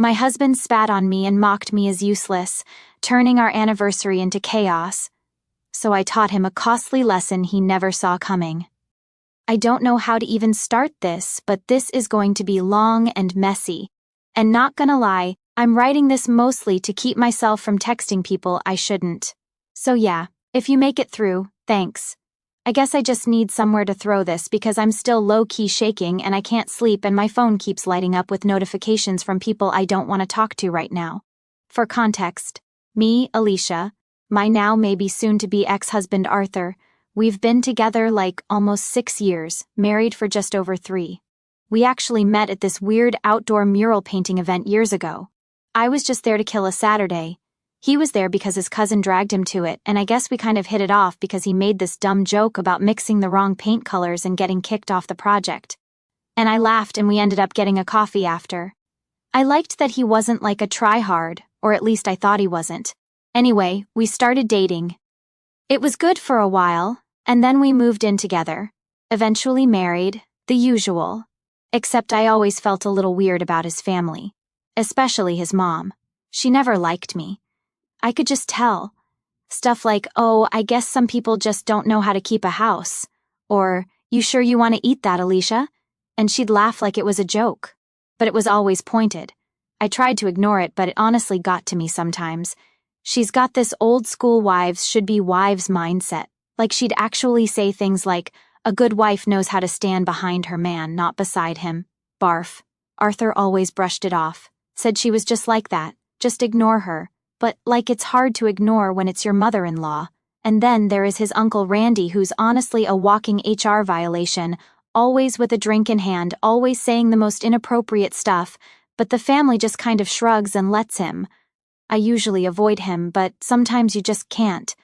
My husband spat on me and mocked me as useless, turning our anniversary into chaos. So I taught him a costly lesson he never saw coming. I don't know how to even start this, but this is going to be long and messy. And not gonna lie, I'm writing this mostly to keep myself from texting people I shouldn't. So yeah, if you make it through, thanks. I guess I just need somewhere to throw this because I'm still low-key shaking and I can't sleep and my phone keeps lighting up with notifications from people I don't want to talk to right now. For context, me, Alicia, my now maybe soon-to-be ex-husband Arthur, we've been together like almost 6 years, married for just over 3. We actually met at this weird outdoor mural painting event years ago. I was just there to kill a Saturday. He was there because his cousin dragged him to it, and I guess we kind of hit it off because he made this dumb joke about mixing the wrong paint colors and getting kicked off the project. And I laughed and we ended up getting a coffee after. I liked that he wasn't like a try-hard, or at least I thought he wasn't. Anyway, we started dating. It was good for a while, and then we moved in together. Eventually married, the usual. Except I always felt a little weird about his family. Especially his mom. She never liked me. I could just tell. Stuff like, oh, I guess some people just don't know how to keep a house. Or, you sure you want to eat that, Alicia? And she'd laugh like it was a joke. But it was always pointed. I tried to ignore it, but it honestly got to me sometimes. She's got this old school wives should be wives mindset. Like she'd actually say things like, a good wife knows how to stand behind her man, not beside him. Barf. Arthur always brushed it off. Said she was just like that. Just ignore her. But, like, it's hard to ignore when it's your mother-in-law. And then there is his Uncle Randy, who's honestly a walking HR violation, always with a drink in hand, always saying the most inappropriate stuff, but the family just kind of shrugs and lets him. I usually avoid him, but sometimes you just can't.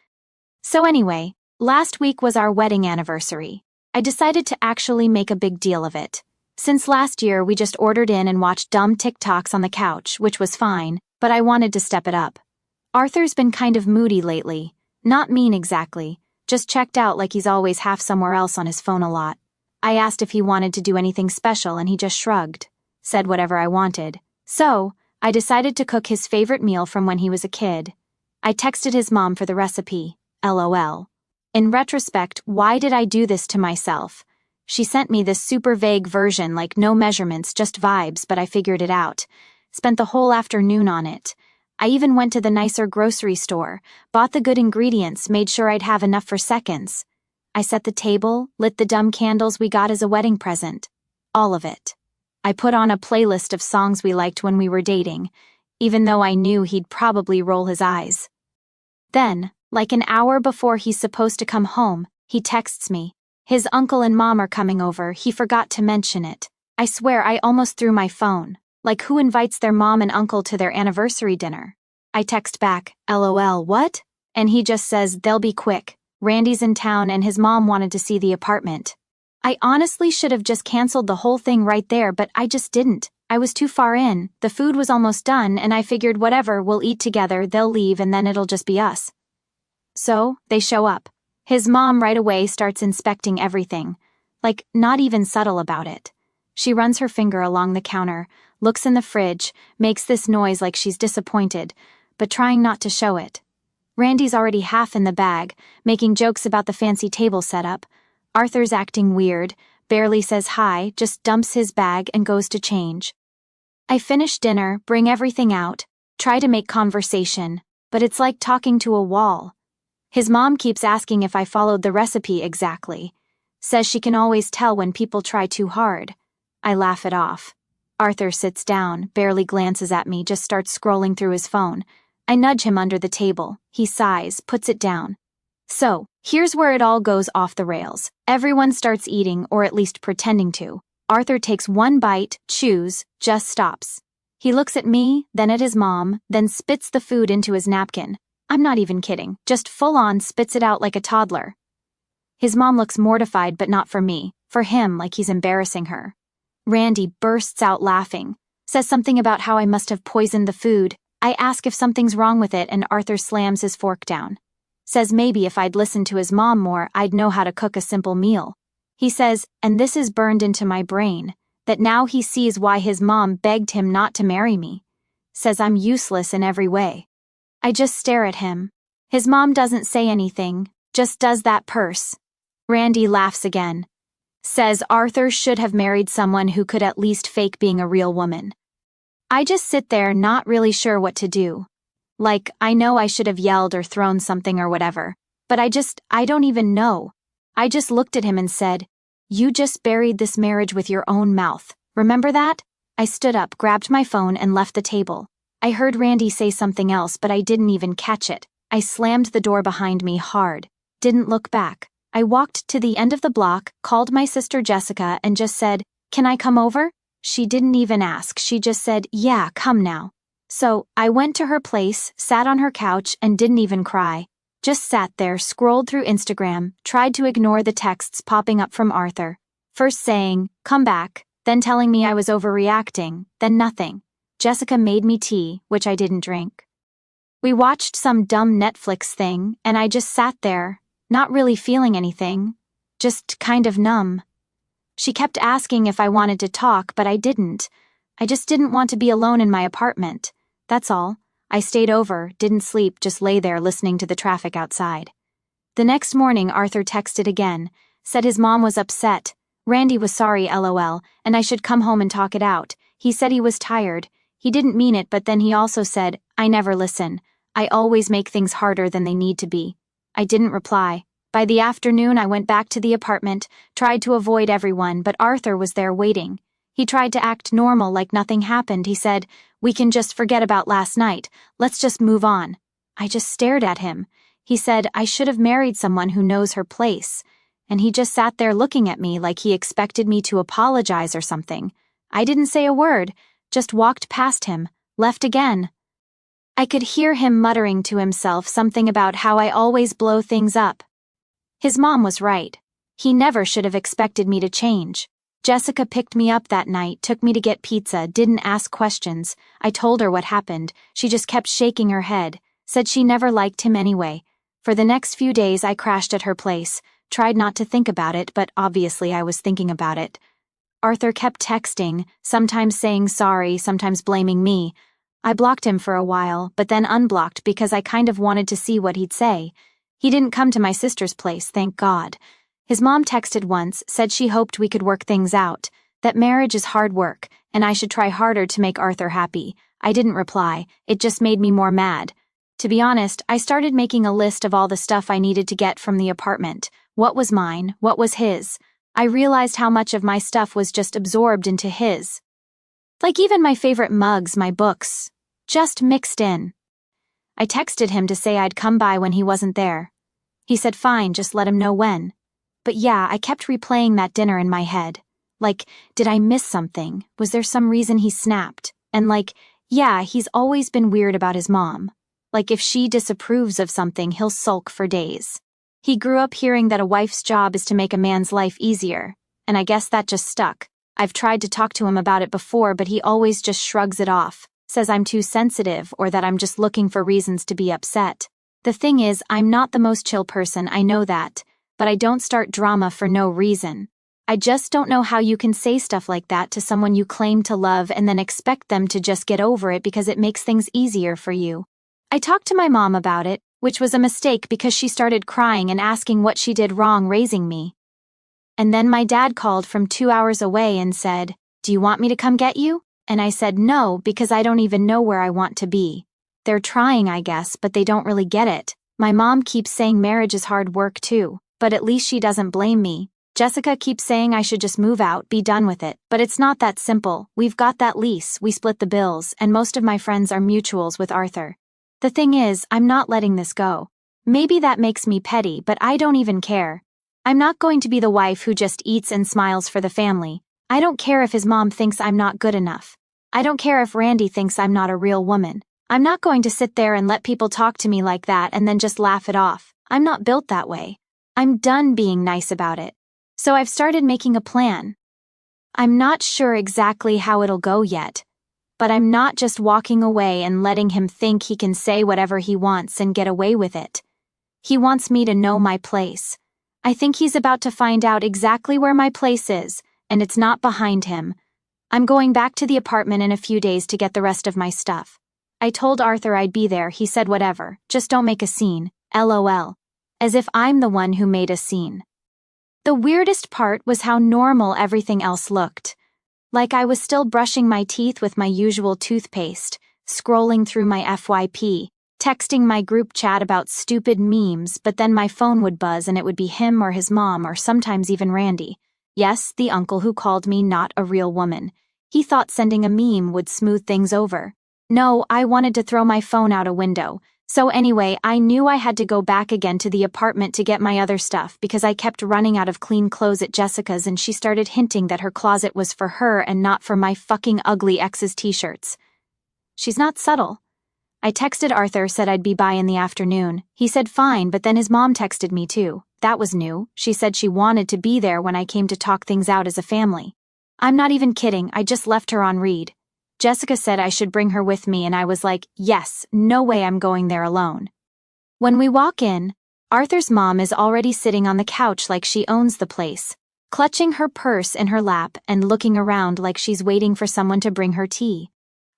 So anyway, last week was our wedding anniversary. I decided to actually make a big deal of it. Since last year, we just ordered in and watched dumb TikToks on the couch, which was fine, but I wanted to step it up. Arthur's been kind of moody lately. Not mean exactly, just checked out like he's always half somewhere else on his phone a lot. I asked if he wanted to do anything special and he just shrugged, said whatever I wanted. So, I decided to cook his favorite meal from when he was a kid. I texted his mom for the recipe, LOL. In retrospect, why did I do this to myself? She sent me this super vague version like no measurements, just vibes, but I figured it out. Spent the whole afternoon on it. I even went to the nicer grocery store, bought the good ingredients, made sure I'd have enough for seconds. I set the table, lit the dumb candles we got as a wedding present. All of it. I put on a playlist of songs we liked when we were dating, even though I knew he'd probably roll his eyes. Then, like an hour before he's supposed to come home, he texts me. His uncle and mom are coming over, he forgot to mention it. I swear I almost threw my phone. Like who invites their mom and uncle to their anniversary dinner? I text back, LOL, what? And he just says, they'll be quick. Randy's in town and his mom wanted to see the apartment. I honestly should have just canceled the whole thing right there, but I just didn't. I was too far in, the food was almost done, and I figured whatever, we'll eat together, they'll leave, and then it'll just be us. So, they show up. His mom right away starts inspecting everything. Like, not even subtle about it. She runs her finger along the counter, looks in the fridge, makes this noise like she's disappointed, but trying not to show it. Randy's already half in the bag, making jokes about the fancy table setup. Arthur's acting weird, barely says hi, just dumps his bag and goes to change. I finish dinner, bring everything out, try to make conversation, but it's like talking to a wall. His mom keeps asking if I followed the recipe exactly. Says she can always tell when people try too hard. I laugh it off. Arthur sits down, barely glances at me, just starts scrolling through his phone. I nudge him under the table. He sighs, puts it down. So, here's where it all goes off the rails. Everyone starts eating, or at least pretending to. Arthur takes one bite, chews, just stops. He looks at me, then at his mom, then spits the food into his napkin. I'm not even kidding, just full-on spits it out like a toddler. His mom looks mortified, but not for me, for him, like he's embarrassing her. Randy bursts out laughing, says something about how I must have poisoned the food. I ask if something's wrong with it and Arthur slams his fork down. Says maybe if I'd listened to his mom more, I'd know how to cook a simple meal. He says, and this is burned into my brain, that now he sees why his mom begged him not to marry me. says I'm useless in every way. I just stare at him. His mom doesn't say anything, just does that purse. Randy laughs again. Says Arthur should have married someone who could at least fake being a real woman. I just sit there not really sure what to do. Like, I know I should have yelled or thrown something or whatever, but I don't even know. I just looked at him and said, "You just buried this marriage with your own mouth. Remember that?" I stood up, grabbed my phone, and left the table. I heard Randy say something else, but I didn't even catch it. I slammed the door behind me hard. Didn't look back. I walked to the end of the block, called my sister Jessica, and just said, "Can I come over?" She didn't even ask. She just said, "Yeah, come now." So, I went to her place, sat on her couch, and didn't even cry. Just sat there, scrolled through Instagram, tried to ignore the texts popping up from Arthur. First saying, "Come back," then telling me I was overreacting, then nothing. Jessica made me tea, which I didn't drink. We watched some dumb Netflix thing, and I just sat there, not really feeling anything, just kind of numb. She kept asking if I wanted to talk, but I didn't. I just didn't want to be alone in my apartment. That's all. I stayed over, didn't sleep, just lay there listening to the traffic outside. The next morning, Arthur texted again, said his mom was upset. Randy was sorry, LOL, and I should come home and talk it out. He said he was tired. He didn't mean it, but then he also said, "I never listen. I always make things harder than they need to be." I didn't reply. By the afternoon, I went back to the apartment, tried to avoid everyone, but Arthur was there waiting. He tried to act normal like nothing happened. He said, "We can just forget about last night. Let's just move on." I just stared at him. He said I should have married someone who knows her place. And he just sat there looking at me like he expected me to apologize or something. I didn't say a word, just walked past him, left again. I could hear him muttering to himself something about how I always blow things up. His mom was right. He never should have expected me to change. Jessica picked me up that night, took me to get pizza, didn't ask questions. I told her what happened. She just kept shaking her head, said she never liked him anyway. For the next few days, I crashed at her place, tried not to think about it, but obviously I was thinking about it. Arthur kept texting, sometimes saying sorry, sometimes blaming me. I blocked him for a while, but then unblocked because I kind of wanted to see what he'd say. He didn't come to my sister's place, thank God. His mom texted once, said she hoped we could work things out, that marriage is hard work, and I should try harder to make Arthur happy. I didn't reply, it just made me more mad. To be honest, I started making a list of all the stuff I needed to get from the apartment. What was mine, what was his. I realized how much of my stuff was just absorbed into his. Like even my favorite mugs, my books, just mixed in. I texted him to say I'd come by when he wasn't there. He said fine, just let him know when. But yeah, I kept replaying that dinner in my head. Like, did I miss something? Was there some reason he snapped? And like, yeah, he's always been weird about his mom. Like if she disapproves of something, he'll sulk for days. He grew up hearing that a wife's job is to make a man's life easier, and I guess that just stuck. I've tried to talk to him about it before, but he always just shrugs it off, says I'm too sensitive or that I'm just looking for reasons to be upset. The thing is, I'm not the most chill person, I know that, but I don't start drama for no reason. I just don't know how you can say stuff like that to someone you claim to love and then expect them to just get over it because it makes things easier for you. I talked to my mom about it, which was a mistake because she started crying and asking what she did wrong raising me. And then my dad called from 2 hours away and said, "Do you want me to come get you?" And I said no because I don't even know where I want to be. They're trying, I guess, but they don't really get it. My mom keeps saying marriage is hard work too, but at least she doesn't blame me. Jessica keeps saying I should just move out, be done with it, but it's not that simple. We've got that lease, we split the bills, and most of my friends are mutuals with Arthur. The thing is, I'm not letting this go. Maybe that makes me petty, but I don't even care. I'm not going to be the wife who just eats and smiles for the family. I don't care if his mom thinks I'm not good enough. I don't care if Randy thinks I'm not a real woman. I'm not going to sit there and let people talk to me like that and then just laugh it off. I'm not built that way. I'm done being nice about it. So I've started making a plan. I'm not sure exactly how it'll go yet, but I'm not just walking away and letting him think he can say whatever he wants and get away with it. He wants me to know my place. I think he's about to find out exactly where my place is, and it's not behind him. I'm going back to the apartment in a few days to get the rest of my stuff. I told Arthur I'd be there, he said whatever, just don't make a scene, LOL. As if I'm the one who made a scene. The weirdest part was how normal everything else looked. Like I was still brushing my teeth with my usual toothpaste, scrolling through my FYP, texting my group chat about stupid memes, but then my phone would buzz and it would be him or his mom or sometimes even Randy. Yes, the uncle who called me not a real woman. He thought sending a meme would smooth things over. No, I wanted to throw my phone out a window. So anyway, I knew I had to go back again to the apartment to get my other stuff because I kept running out of clean clothes at Jessica's and she started hinting that her closet was for her and not for my fucking ugly ex's t-shirts. She's not subtle. I texted Arthur, said I'd be by in the afternoon. He said fine, but then his mom texted me too. That was new. She said she wanted to be there when I came to talk things out as a family. I'm not even kidding, I just left her on read. Jessica said I should bring her with me and I was like, yes, no way I'm going there alone. When we walk in, Arthur's mom is already sitting on the couch like she owns the place, clutching her purse in her lap and looking around like she's waiting for someone to bring her tea.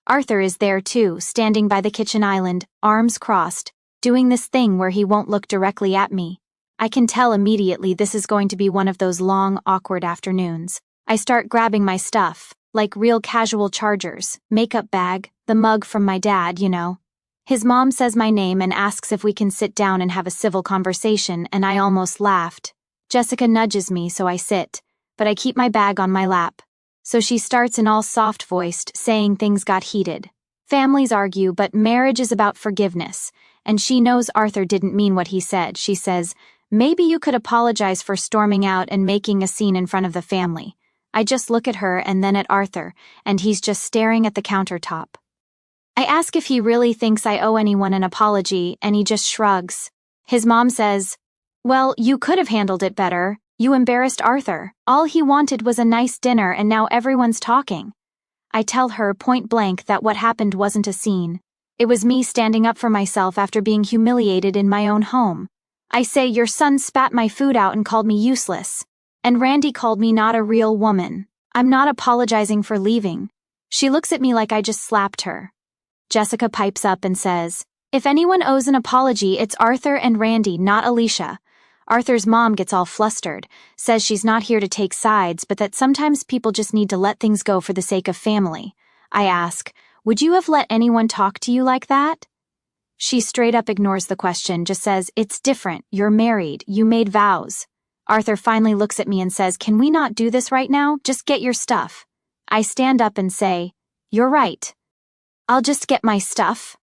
Arthur is there too, standing by the kitchen island, arms crossed, doing this thing where he won't look directly at me. I can tell immediately this is going to be one of those long, awkward afternoons. I start grabbing my stuff. Like real casual chargers, makeup bag, the mug from my dad, you know. His mom says my name and asks if we can sit down and have a civil conversation, and I almost laughed. Jessica nudges me, so I sit, but I keep my bag on my lap. So she starts in all soft-voiced, saying things got heated. Families argue, but marriage is about forgiveness, and she knows Arthur didn't mean what he said. She says, maybe you could apologize for storming out and making a scene in front of the family. I just look at her and then at Arthur, and he's just staring at the countertop. I ask if he really thinks I owe anyone an apology, and he just shrugs. His mom says, well, you could have handled it better. You embarrassed Arthur. All he wanted was a nice dinner and now everyone's talking. I tell her point blank that what happened wasn't a scene. It was me standing up for myself after being humiliated in my own home. I say your son spat my food out and called me useless. And Randy called me not a real woman. I'm not apologizing for leaving. She looks at me like I just slapped her. Jessica pipes up and says, if anyone owes an apology, it's Arthur and Randy, not Alicia. Arthur's mom gets all flustered, says she's not here to take sides, but that sometimes people just need to let things go for the sake of family. I ask, would you have let anyone talk to you like that? She straight up ignores the question, just says, it's different, you're married, you made vows. Arthur finally looks at me and says, can we not do this right now? Just get your stuff. I stand up and say, you're right. I'll just get my stuff.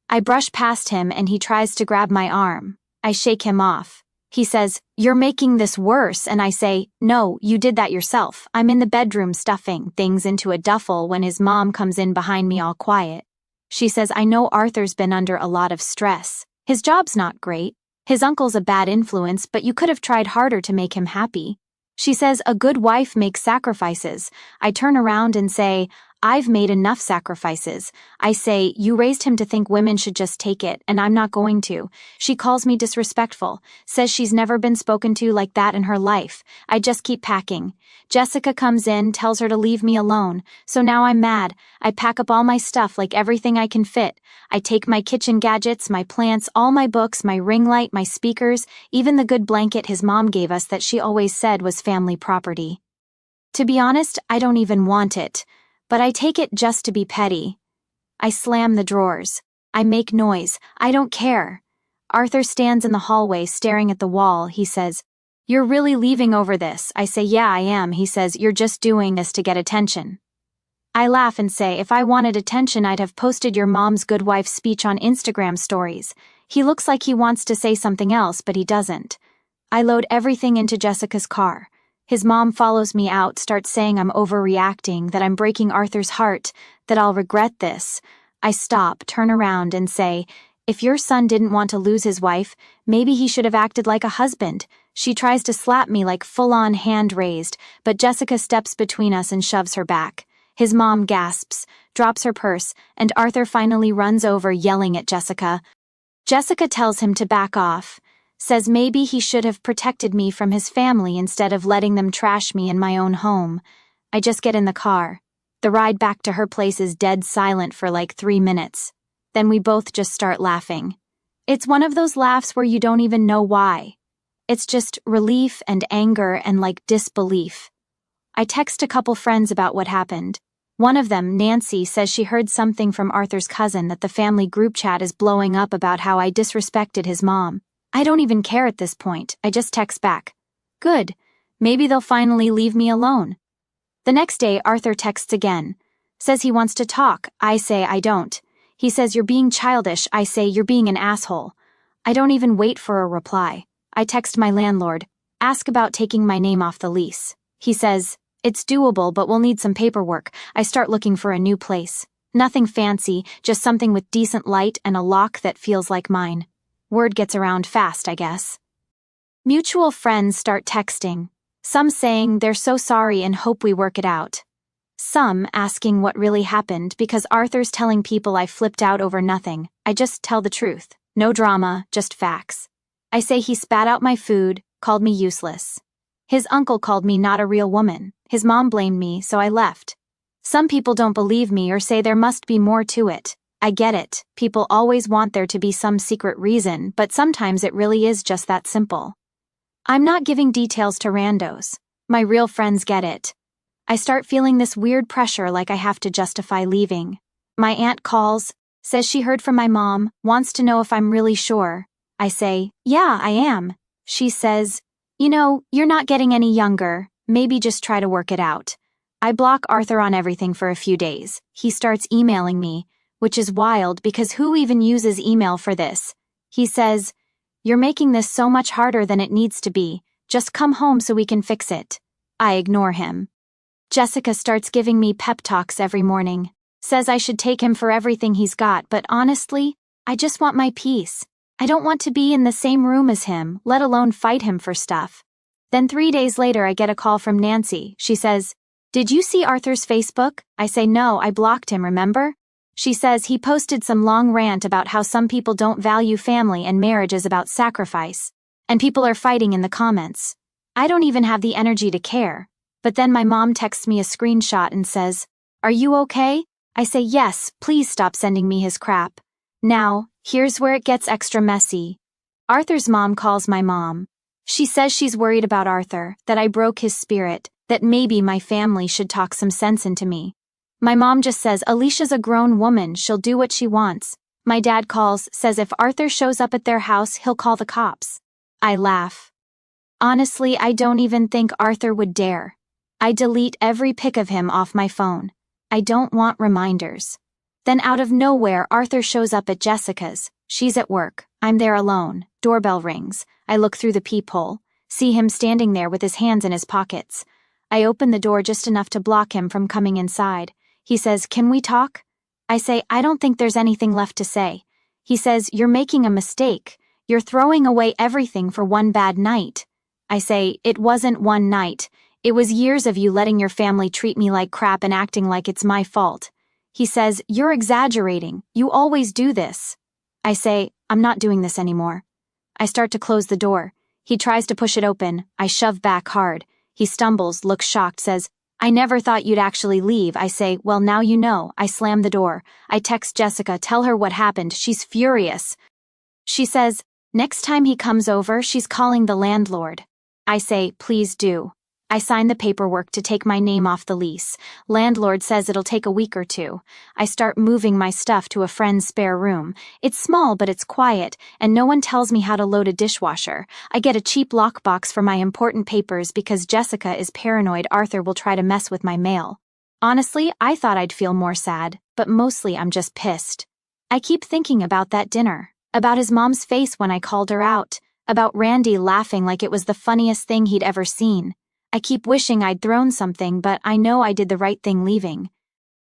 I brush past him and he tries to grab my arm. I shake him off. He says, you're making this worse, and I say, no, you did that yourself. I'm in the bedroom stuffing things into a duffel when his mom comes in behind me all quiet. She says, I know Arthur's been under a lot of stress. His job's not great. His uncle's a bad influence, but you could have tried harder to make him happy. She says, a good wife makes sacrifices. I turn around and say, I've made enough sacrifices. I say, you raised him to think women should just take it, and I'm not going to. She calls me disrespectful, says she's never been spoken to like that in her life. I just keep packing. Jessica comes in, tells her to leave me alone. So now I'm mad. I pack up all my stuff, like everything I can fit. I take my kitchen gadgets, my plants, all my books, my ring light, my speakers, even the good blanket his mom gave us that she always said was family property. To be honest, I don't even want it. But I take it just to be petty. I slam the drawers. I make noise. I don't care. Arthur stands in the hallway staring at the wall. He says, you're really leaving over this. I say, yeah, I am. He says, you're just doing this to get attention. I laugh and say, if I wanted attention, I'd have posted your mom's good wife speech on Instagram stories. He looks like he wants to say something else, but he doesn't. I load everything into Jessica's car. His mom follows me out, starts saying I'm overreacting, that I'm breaking Arthur's heart, that I'll regret this. I stop, turn around, and say, if your son didn't want to lose his wife, maybe he should have acted like a husband. She tries to slap me like full-on hand raised, but Jessica steps between us and shoves her back. His mom gasps, drops her purse, and Arthur finally runs over yelling at Jessica. Jessica tells him to back off. Says maybe he should have protected me from his family instead of letting them trash me in my own home. I just get in the car. The ride back to her place is dead silent for like 3 minutes. Then we both just start laughing. It's one of those laughs where you don't even know why. It's just relief and anger and like disbelief. I text a couple friends about what happened. One of them, Nancy, says she heard something from Arthur's cousin that the family group chat is blowing up about how I disrespected his mom. I don't even care at this point. I just text back. Good. Maybe they'll finally leave me alone. The next day, Arthur texts again. Says he wants to talk. I say I don't. He says you're being childish. I say you're being an asshole. I don't even wait for a reply. I text my landlord. Ask about taking my name off the lease. He says, it's doable, but we'll need some paperwork. I start looking for a new place. Nothing fancy, just something with decent light and a lock that feels like mine. Word gets around fast, I guess. Mutual friends start texting. Some saying they're so sorry and hope we work it out. Some asking what really happened because Arthur's telling people I flipped out over nothing. I just tell the truth. No drama, just facts. I say he spat out my food, called me useless. His uncle called me not a real woman. His mom blamed me, so I left. Some people don't believe me or say there must be more to it. I get it. People always want there to be some secret reason, but sometimes it really is just that simple. I'm not giving details to randos. My real friends get it. I start feeling this weird pressure like I have to justify leaving. My aunt calls, says she heard from my mom, wants to know if I'm really sure. I say, yeah, I am. She says, you know, you're not getting any younger. Maybe just try to work it out. I block Arthur on everything for a few days. He starts emailing me, which is wild because who even uses email for this? He says, you're making this so much harder than it needs to be. Just come home so we can fix it. I ignore him. Jessica starts giving me pep talks every morning. Says I should take him for everything he's got, but honestly, I just want my peace. I don't want to be in the same room as him, let alone fight him for stuff. Then 3 days later I get a call from Nancy. She says, did you see Arthur's Facebook? I say no, I blocked him, remember? She says he posted some long rant about how some people don't value family and marriage is about sacrifice. And people are fighting in the comments. I don't even have the energy to care. But then my mom texts me a screenshot and says, are you okay? I say yes, please stop sending me his crap. Now, here's where it gets extra messy. Arthur's mom calls my mom. She says she's worried about Arthur, that I broke his spirit, that maybe my family should talk some sense into me. My mom just says Alicia's a grown woman, she'll do what she wants. My dad calls, says if Arthur shows up at their house, he'll call the cops. I laugh. Honestly, I don't even think Arthur would dare. I delete every pic of him off my phone. I don't want reminders. Then out of nowhere, Arthur shows up at Jessica's. She's at work. I'm there alone. Doorbell rings. I look through the peephole, see him standing there with his hands in his pockets. I open the door just enough to block him from coming inside. He says, can we talk? I say, I don't think there's anything left to say. He says, you're making a mistake. You're throwing away everything for one bad night. I say, it wasn't one night. It was years of you letting your family treat me like crap and acting like it's my fault. He says, you're exaggerating. You always do this. I say, I'm not doing this anymore. I start to close the door. He tries to push it open. I shove back hard. He stumbles, looks shocked, says, I never thought you'd actually leave. I say, well, now you know. I slam the door. I text Jessica, tell her what happened. She's furious. She says, next time he comes over, she's calling the landlord. I say, please do. I sign the paperwork to take my name off the lease. Landlord says it'll take a week or two. I start moving my stuff to a friend's spare room. It's small, but it's quiet, and no one tells me how to load a dishwasher. I get a cheap lockbox for my important papers because Jessica is paranoid Arthur will try to mess with my mail. Honestly, I thought I'd feel more sad, but mostly I'm just pissed. I keep thinking about that dinner, about his mom's face when I called her out, about Randy laughing like it was the funniest thing he'd ever seen. I keep wishing I'd thrown something, but I know I did the right thing leaving.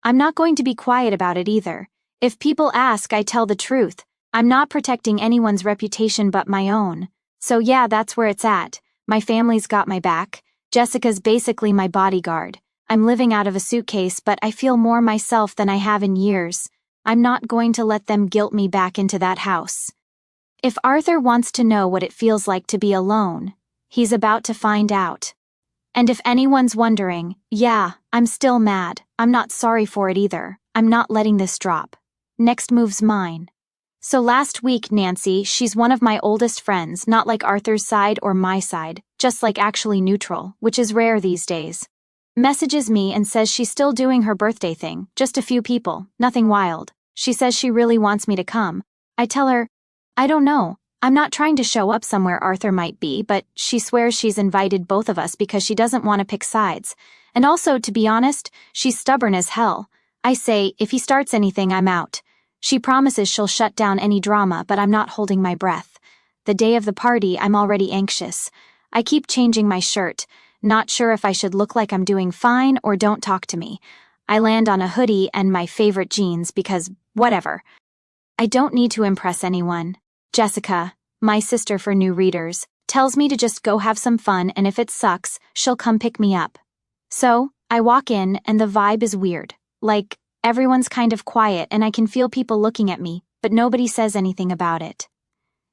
I'm not going to be quiet about it either. If people ask, I tell the truth. I'm not protecting anyone's reputation but my own. So yeah, that's where it's at. My family's got my back. Jessica's basically my bodyguard. I'm living out of a suitcase, but I feel more myself than I have in years. I'm not going to let them guilt me back into that house. If Arthur wants to know what it feels like to be alone, he's about to find out. And if anyone's wondering, yeah, I'm still mad. I'm not sorry for it either. I'm not letting this drop. Next move's mine. So last week, Nancy, she's one of my oldest friends, not like Arthur's side or my side, just like actually neutral, which is rare these days. Messages me and says she's still doing her birthday thing, just a few people, nothing wild. She says she really wants me to come. I tell her, I don't know. I'm not trying to show up somewhere Arthur might be, but she swears she's invited both of us because she doesn't want to pick sides. And also, to be honest, she's stubborn as hell. I say, if he starts anything, I'm out. She promises she'll shut down any drama, but I'm not holding my breath. The day of the party, I'm already anxious. I keep changing my shirt, not sure if I should look like I'm doing fine or don't talk to me. I land on a hoodie and my favorite jeans because, whatever. I don't need to impress anyone. Jessica, my sister for new readers, tells me to just go have some fun, and if it sucks, she'll come pick me up. So, I walk in and the vibe is weird. Like, everyone's kind of quiet and I can feel people looking at me, but nobody says anything about it.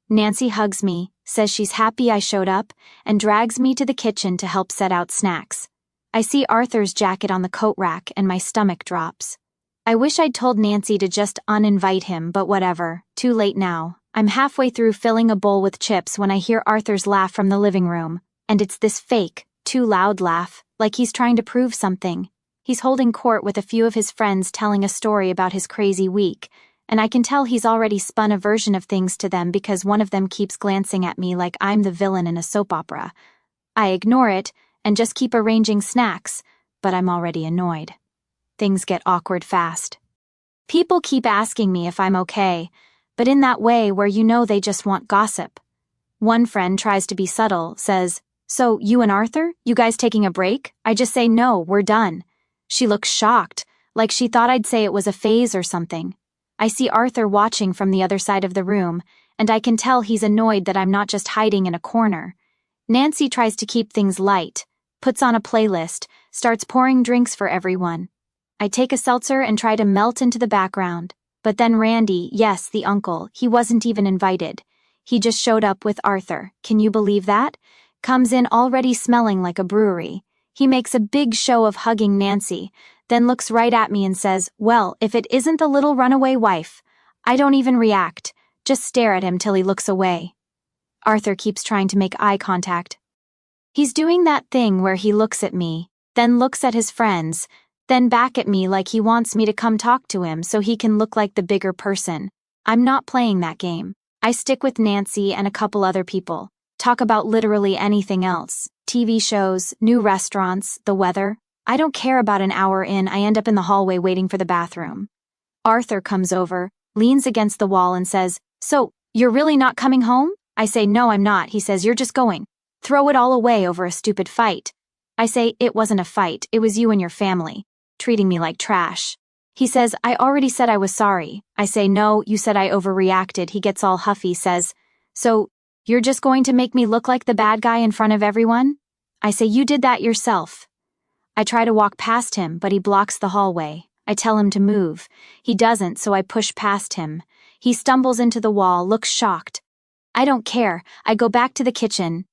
Nancy hugs me, says she's happy I showed up, and drags me to the kitchen to help set out snacks. I see Arthur's jacket on the coat rack and my stomach drops. I wish I'd told Nancy to just uninvite him, but whatever, too late now. I'm halfway through filling a bowl with chips when I hear Arthur's laugh from the living room, and it's this fake, too loud laugh, like he's trying to prove something. He's holding court with a few of his friends telling a story about his crazy week, and I can tell he's already spun a version of things to them because one of them keeps glancing at me like I'm the villain in a soap opera. I ignore it and just keep arranging snacks, but I'm already annoyed. Things get awkward fast. People keep asking me if I'm okay, but in that way where you know they just want gossip. One friend tries to be subtle, says, "So, you and Arthur? You guys taking a break?" I just say, "No, we're done." She looks shocked, like she thought I'd say it was a phase or something. I see Arthur watching from the other side of the room, and I can tell he's annoyed that I'm not just hiding in a corner. Nancy tries to keep things light, puts on a playlist, starts pouring drinks for everyone. I take a seltzer and try to melt into the background. But then Randy, yes, the uncle, he wasn't even invited. He just showed up with Arthur. Can you believe that? Comes in already smelling like a brewery. He makes a big show of hugging Nancy, then looks right at me and says, "Well, if it isn't the little runaway wife." I don't even react, just stare at him till he looks away. Arthur keeps trying to make eye contact. He's doing that thing where he looks at me, then looks at his friends, then back at me like he wants me to come talk to him so he can look like the bigger person. I'm not playing that game. I stick with Nancy and a couple other people. Talk about literally anything else. TV shows, new restaurants, the weather. I don't care about an hour in, I end up in the hallway waiting for the bathroom. Arthur comes over, leans against the wall and says, "So, you're really not coming home?" I say, "No, I'm not." He says, "You're just going. Throw it all away over a stupid fight." I say, "It wasn't a fight, it was you and your family. Treating me like trash." He says, "I already said I was sorry." I say, "No, you said I overreacted." He gets all huffy, says, "So, you're just going to make me look like the bad guy in front of everyone?" I say, "You did that yourself." I try to walk past him, but he blocks the hallway. I tell him to move. He doesn't, so I push past him. He stumbles into the wall, looks shocked. I don't care. I go back to the kitchen.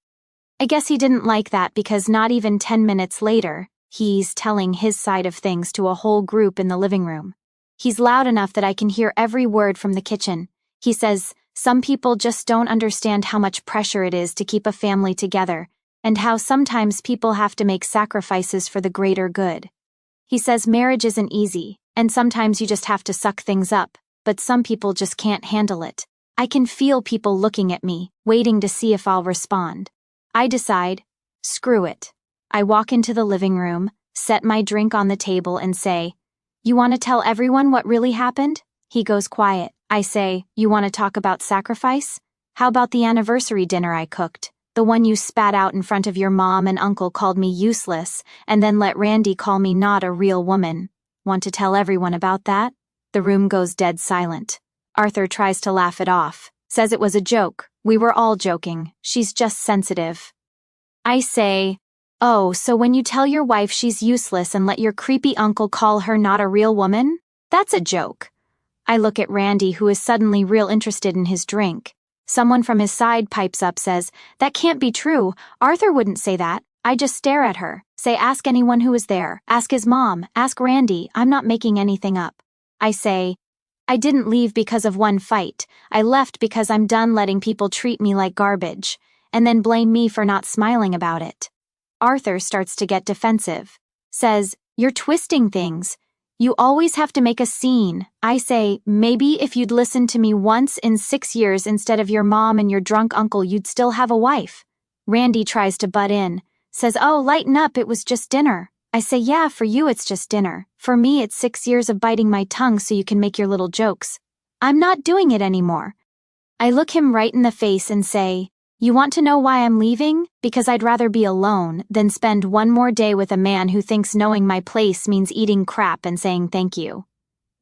I guess he didn't like that because not even 10 minutes later, he's telling his side of things to a whole group in the living room. He's loud enough that I can hear every word from the kitchen. He says, "Some people just don't understand how much pressure it is to keep a family together, and how sometimes people have to make sacrifices for the greater good." He says marriage isn't easy, and sometimes you just have to suck things up, but some people just can't handle it. I can feel people looking at me, waiting to see if I'll respond. I decide, screw it. I walk into the living room, set my drink on the table and say, "You want to tell everyone what really happened?" He goes quiet. I say, "You want to talk about sacrifice? How about the anniversary dinner I cooked? The one you spat out in front of your mom and uncle called me useless, and then let Randy call me not a real woman. Want to tell everyone about that?" The room goes dead silent. Arthur tries to laugh it off, says it was a joke. We were all joking. She's just sensitive. I say, "Oh, so when you tell your wife she's useless and let your creepy uncle call her not a real woman? That's a joke." I look at Randy, who is suddenly real interested in his drink. Someone from his side pipes up, says, "That can't be true. Arthur wouldn't say that." I just stare at her, say, "Ask anyone who was there. Ask his mom. Ask Randy. I'm not making anything up." I say, I didn't leave because of one fight. I left because I'm done letting people treat me like garbage, and then blame me for not smiling about it. Arthur starts to get defensive. Says, "You're twisting things. You always have to make a scene." I say, "Maybe if you'd listened to me once in 6 years instead of your mom and your drunk uncle, you'd still have a wife." Randy tries to butt in. Says, "Oh, lighten up, it was just dinner." I say, "Yeah, for you it's just dinner. For me it's 6 years of biting my tongue so you can make your little jokes. I'm not doing it anymore." I look him right in the face and say, "You want to know why I'm leaving? Because I'd rather be alone than spend one more day with a man who thinks knowing my place means eating crap and saying thank you."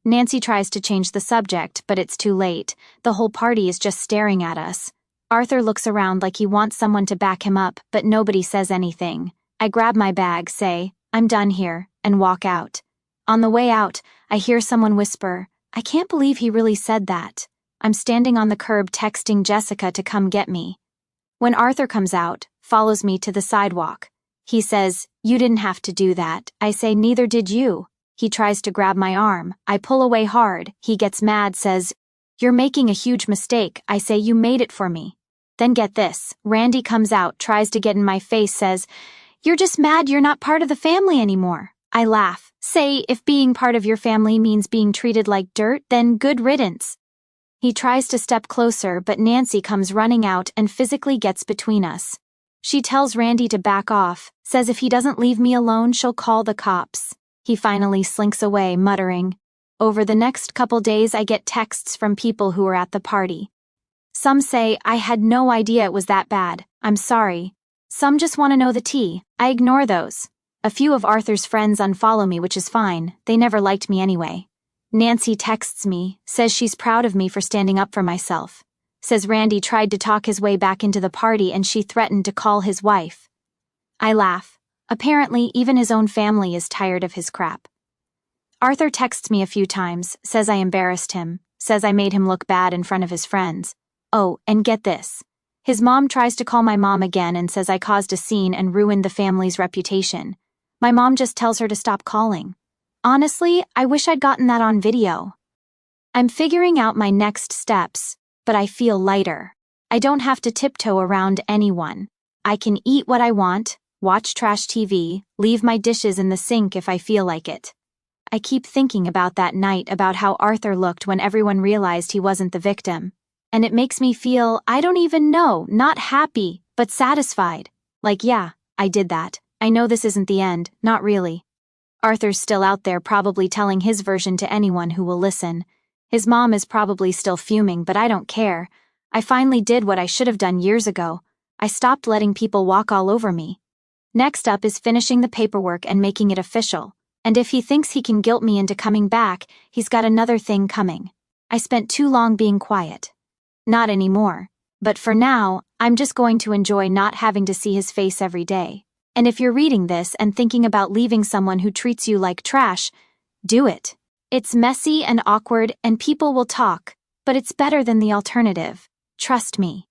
Nancy tries to change the subject, but it's too late. The whole party is just staring at us. Arthur looks around like he wants someone to back him up, but nobody says anything. I grab my bag, say, "I'm done here," and walk out. On the way out, I hear someone whisper, "I can't believe he really said that." I'm standing on the curb texting Jessica to come get me. When Arthur comes out, follows me to the sidewalk. He says, "You didn't have to do that." I say, "Neither did you." He tries to grab my arm. I pull away hard. He gets mad, says, "You're making a huge mistake." I say, "You made it for me." Then get this, Randy comes out, tries to get in my face, says, "You're just mad you're not part of the family anymore." I laugh, say, "If being part of your family means being treated like dirt, then good riddance." He tries to step closer, but Nancy comes running out and physically gets between us. She tells Randy to back off, says if he doesn't leave me alone, she'll call the cops. He finally slinks away, muttering. Over the next couple days, I get texts from people who were at the party. Some say, "I had no idea it was that bad. I'm sorry." Some just want to know the tea. I ignore those. A few of Arthur's friends unfollow me, which is fine. They never liked me anyway. Nancy texts me, says she's proud of me for standing up for myself. Says Randy tried to talk his way back into the party and she threatened to call his wife. I laugh. Apparently, even his own family is tired of his crap. Arthur texts me a few times, says I embarrassed him, says I made him look bad in front of his friends. Oh, and get this. His mom tries to call my mom again and says I caused a scene and ruined the family's reputation. My mom just tells her to stop calling. Honestly, I wish I'd gotten that on video. I'm figuring out my next steps, but I feel lighter. I don't have to tiptoe around anyone. I can eat what I want, watch trash TV, leave my dishes in the sink if I feel like it. I keep thinking about that night, about how Arthur looked when everyone realized he wasn't the victim. And it makes me feel, I don't even know, not happy, but satisfied. Like, yeah, I did that. I know this isn't the end, not really. Arthur's still out there probably telling his version to anyone who will listen. His mom is probably still fuming, but I don't care. I finally did what I should have done years ago. I stopped letting people walk all over me. Next up is finishing the paperwork and making it official. And if he thinks he can guilt me into coming back, he's got another thing coming. I spent too long being quiet. Not anymore. But for now, I'm just going to enjoy not having to see his face every day. And if you're reading this and thinking about leaving someone who treats you like trash, do it. It's messy and awkward and people will talk, but it's better than the alternative. Trust me.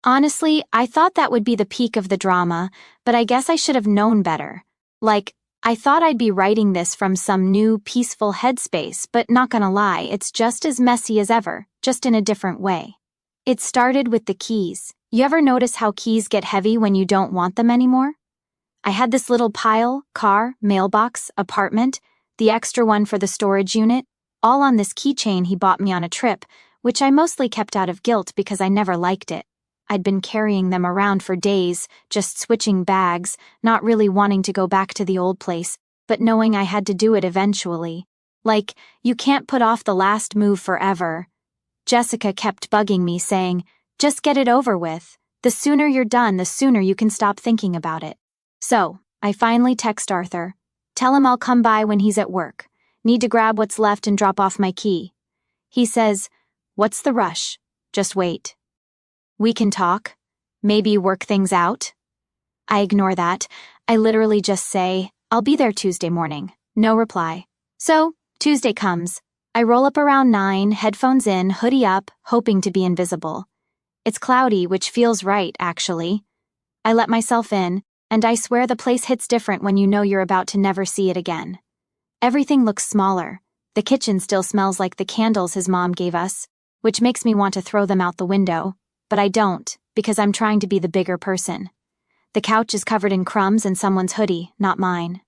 Honestly, I thought that would be the peak of the drama, but I guess I should have known better. Like, I thought I'd be writing this from some new, peaceful headspace, but not gonna lie, it's just as messy as ever, just in a different way. It started with the keys. You ever notice how keys get heavy when you don't want them anymore? I had this little pile, car, mailbox, apartment, the extra one for the storage unit, all on this keychain he bought me on a trip, which I mostly kept out of guilt because I never liked it. I'd been carrying them around for days, just switching bags, not really wanting to go back to the old place, but knowing I had to do it eventually. Like, you can't put off the last move forever. Jessica kept bugging me, saying, "Just get it over with. The sooner you're done, the sooner you can stop thinking about it." So, I finally text Arthur. Tell him I'll come by when he's at work. Need to grab what's left and drop off my key. He says, "What's the rush? Just wait. We can talk. Maybe work things out." I ignore that. I literally just say, "I'll be there Tuesday morning." No reply. So, Tuesday comes. I roll up around 9, headphones in, hoodie up, hoping to be invisible. It's cloudy, which feels right, actually. I let myself in, and I swear the place hits different when you know you're about to never see it again. Everything looks smaller. The kitchen still smells like the candles his mom gave us, which makes me want to throw them out the window, but I don't, because I'm trying to be the bigger person. The couch is covered in crumbs and someone's hoodie, not mine.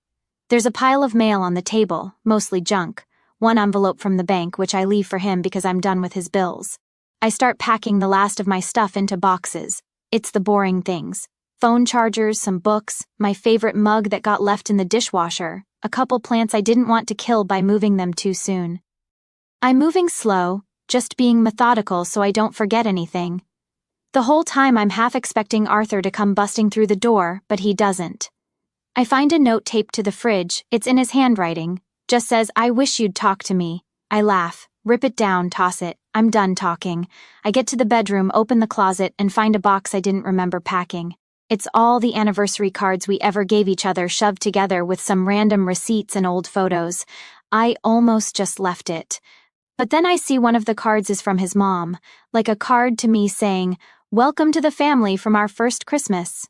There's a pile of mail on the table, mostly junk, one envelope from the bank which I leave for him because I'm done with his bills. I start packing the last of my stuff into boxes. It's the boring things. Phone chargers, some books, my favorite mug that got left in the dishwasher, a couple plants I didn't want to kill by moving them too soon. I'm moving slow, just being methodical so I don't forget anything. The whole time I'm half expecting Arthur to come busting through the door, but he doesn't. I find a note taped to the fridge. It's in his handwriting. Just says, "I wish you'd talk to me." I laugh, rip it down, toss it. I'm done talking. I get to the bedroom, open the closet, and find a box I didn't remember packing. It's all the anniversary cards we ever gave each other shoved together with some random receipts and old photos. I almost just left it. But then I see one of the cards is from his mom, like a card to me saying, "Welcome to the family from our first Christmas."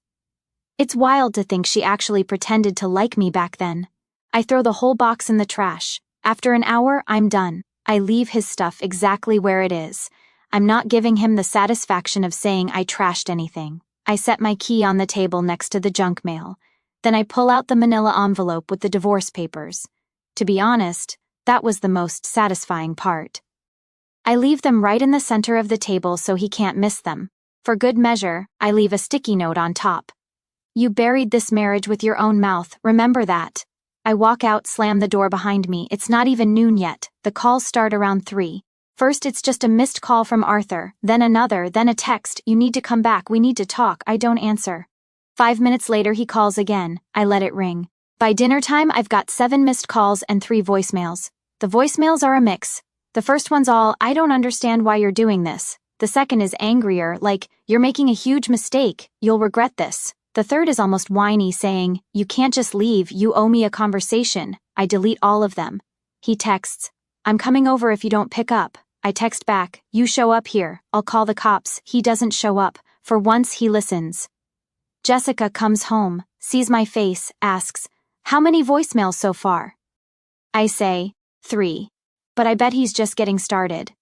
It's wild to think she actually pretended to like me back then. I throw the whole box in the trash. After an hour, I'm done. I leave his stuff exactly where it is. I'm not giving him the satisfaction of saying I trashed anything. I set my key on the table next to the junk mail. Then I pull out the manila envelope with the divorce papers. To be honest, that was the most satisfying part. I leave them right in the center of the table so he can't miss them. For good measure, I leave a sticky note on top. "You buried this marriage with your own mouth, remember that." I walk out, slam the door behind me. It's not even noon yet. The calls start around 3. First it's just a missed call from Arthur, then another, then a text, "You need to come back, we need to talk." I don't answer. 5 minutes later he calls again. I let it ring. By dinner time I've got 7 missed calls and 3 voicemails. The voicemails are a mix. The first one's all, "I don't understand why you're doing this." The second is angrier, like, "You're making a huge mistake, you'll regret this." The third is almost whiny, saying, "You can't just leave, you owe me a conversation." I delete all of them. He texts, "I'm coming over if you don't pick up." I text back, "You show up here, I'll call the cops." He doesn't show up. For once he listens. Jessica comes home, sees my face, asks, "How many voicemails so far?" I say, 3. But I bet he's just getting started.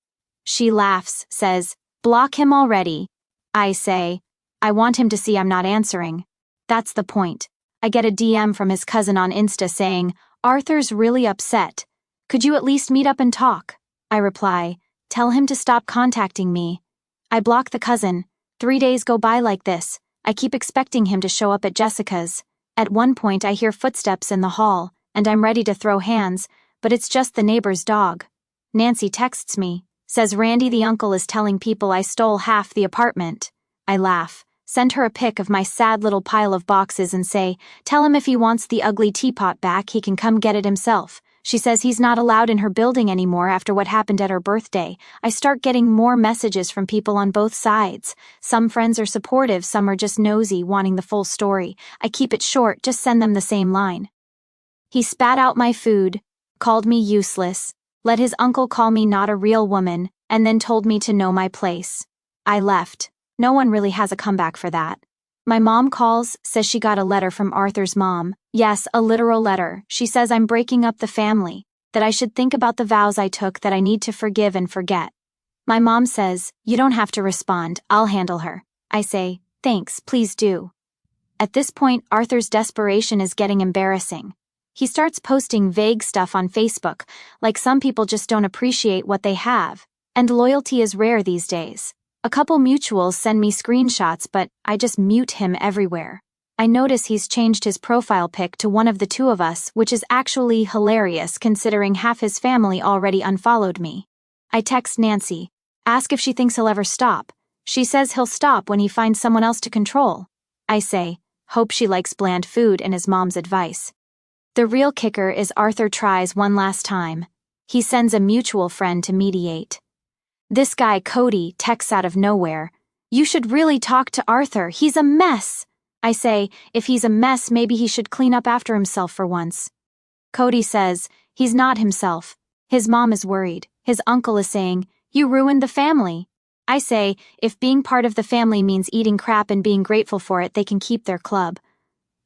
She laughs, says, "Block him already." I say, "I want him to see I'm not answering." That's the point. I get a DM from his cousin on Insta saying, "Arthur's really upset. Could you at least meet up and talk?" I reply, "Tell him to stop contacting me." I block the cousin. 3 days go by like this. I keep expecting him to show up at Jessica's. At one point I hear footsteps in the hall, and I'm ready to throw hands, but it's just the neighbor's dog. Nancy texts me, says Randy the uncle is telling people I stole half the apartment. I laugh, send her a pic of my sad little pile of boxes and say, "Tell him if he wants the ugly teapot back, he can come get it himself." She says he's not allowed in her building anymore after what happened at her birthday. I start getting more messages from people on both sides. Some friends are supportive, some are just nosy, wanting the full story. I keep it short, just send them the same line. He spat out my food, called me useless, let his uncle call me not a real woman, and then told me to know my place. I left. No one really has a comeback for that. My mom calls, says she got a letter from Arthur's mom. Yes, a literal letter. She says I'm breaking up the family, that I should think about the vows I took, that I need to forgive and forget. My mom says, "You don't have to respond, I'll handle her." I say, "Thanks, please do." At this point, Arthur's desperation is getting embarrassing. He starts posting vague stuff on Facebook, like some people just don't appreciate what they have, and loyalty is rare these days. A couple mutuals send me screenshots, but I just mute him everywhere. I notice he's changed his profile pic to one of the two of us, which is actually hilarious considering half his family already unfollowed me. I text Nancy, ask if she thinks he'll ever stop. She says he'll stop when he finds someone else to control. I say, hope she likes bland food and his mom's advice. The real kicker is Arthur tries one last time. He sends a mutual friend to mediate. This guy, Cody, texts out of nowhere, "You should really talk to Arthur, he's a mess." I say, if he's a mess, maybe he should clean up after himself for once. Cody says, he's not himself. His mom is worried. His uncle is saying, "You ruined the family." I say, if being part of the family means eating crap and being grateful for it, they can keep their club.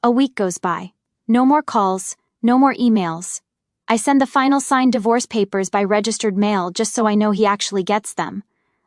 A week goes by. No more calls, no more emails. I send the final signed divorce papers by registered mail just so I know he actually gets them.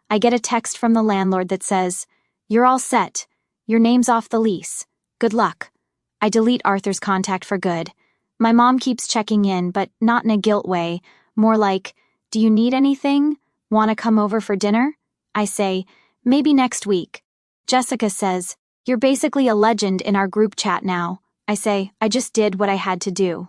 I get a text from the landlord that says, "You're all set. Your name's off the lease. Good luck." I delete Arthur's contact for good. My mom keeps checking in, but not in a guilt way, more like, "Do you need anything? Want to come over for dinner?" I say, "Maybe next week." Jessica says, "You're basically a legend in our group chat now." I say, "I just did what I had to do."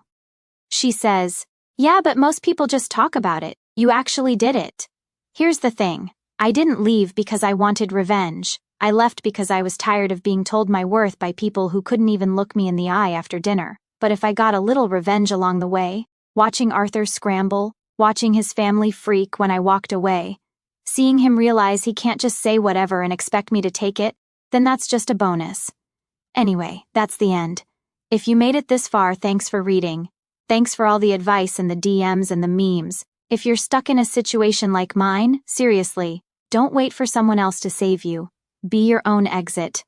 She says, "Yeah, but most people just talk about it. You actually did it." Here's the thing. I didn't leave because I wanted revenge. I left because I was tired of being told my worth by people who couldn't even look me in the eye after dinner. But if I got a little revenge along the way, watching Arthur scramble, watching his family freak when I walked away, seeing him realize he can't just say whatever and expect me to take it, then that's just a bonus. Anyway, that's the end. If you made it this far, thanks for reading. Thanks for all the advice and the DMs and the memes. If you're stuck in a situation like mine, seriously, don't wait for someone else to save you. Be your own exit.